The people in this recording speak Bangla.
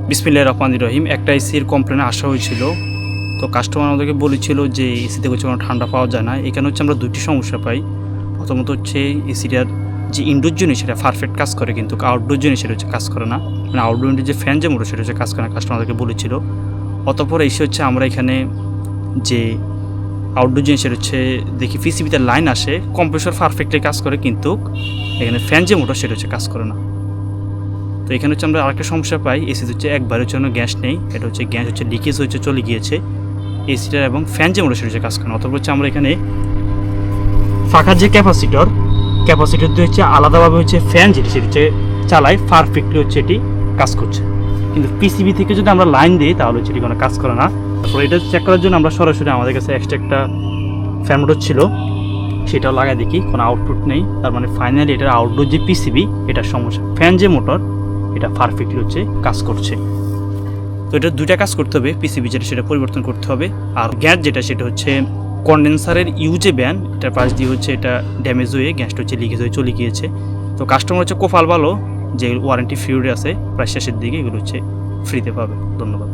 বিসমিল্লাহির রহমানির রহিম। একটা এসির কমপ্লেন আসা হয়েছিল, তো কাস্টমার আমাদেরকে বলেছিল যে এসিতে হচ্ছে কোনো ঠান্ডা পাওয়া যায় না। এখানে হচ্ছে আমরা দুইটি সমস্যা পাই। প্রথমত হচ্ছে এসিটার যে ইনডোর জিনিস সেটা পারফেক্ট কাজ করে, কিন্তু আউটডোর জিনিস সেটা হচ্ছে কাজ করে না। মানে আউটডোর যে ফ্যান যে মোটর সেটা হচ্ছে কাজ করে না, কাস্টমারদেরকে বলেছিল। অতঃপর এসে হচ্ছে আমরা এখানে যে আউটডোর জিনিস সেটা হচ্ছে দেখি পিসিবিতে লাইন আসে, কম্প্রেসর পারফেক্টলি কাজ করে, কিন্তু এখানে ফ্যান যে মোটর সেটা হচ্ছে কাজ করে না। তো এখানে হচ্ছে আমরা আরেকটা সমস্যা পাই, এসিতে হচ্ছে একবারের জন্য গ্যাস নেই, এটা হচ্ছে গ্যাস হচ্ছে লিকেজ হচ্ছে চলে গিয়েছে এসিটার, এবং ফ্যান যে মোটর সেটা হচ্ছে কাজ করে না। অথবা হচ্ছে আমরা এখানে ফাঁকার যে ক্যাপাসিটর দিয়ে হচ্ছে আলাদাভাবে হচ্ছে ফ্যান যেটি সেটা হচ্ছে চালায়, পারফেক্টলি হচ্ছে এটি কাজ করছে, কিন্তু পিসিবি থেকে যদি আমরা লাইন দিই তাহলে হচ্ছে এটি কোনো কাজ করে না। তারপর এটা চেক করার জন্য আমরা সরাসরি আমাদের কাছে এক্সট্রা একটা ফ্যান মোটর ছিল, সেটাও লাগাই দেখি, কোনো আউটপুট নেই। তার মানে ফাইনালি এটার আউটডোর যে পিসিবি এটার সমস্যা, ফ্যান যে মোটর এটা পারফেক্টলি হচ্ছে কাজ করছে। তো এটা দুইটা কাজ করতে হবে, পিসিবি যেটা সেটা পরিবর্তন করতে হবে, আর গ্যাস যেটা সেটা হচ্ছে কন্ডেন্সারের ইউজে ব্যান, এটার পাশ দিয়ে হচ্ছে এটা ড্যামেজ হয়ে গ্যাসটা হচ্ছে লিকেজ হয়ে চলে গিয়েছে। তো কাস্টমার হচ্ছে কোফাল ভালো যে ওয়ারেন্টি পিরিয়ড আছে প্রায় শেষের দিকে, এগুলো হচ্ছে ফ্রিতে পাবে। ধন্যবাদ।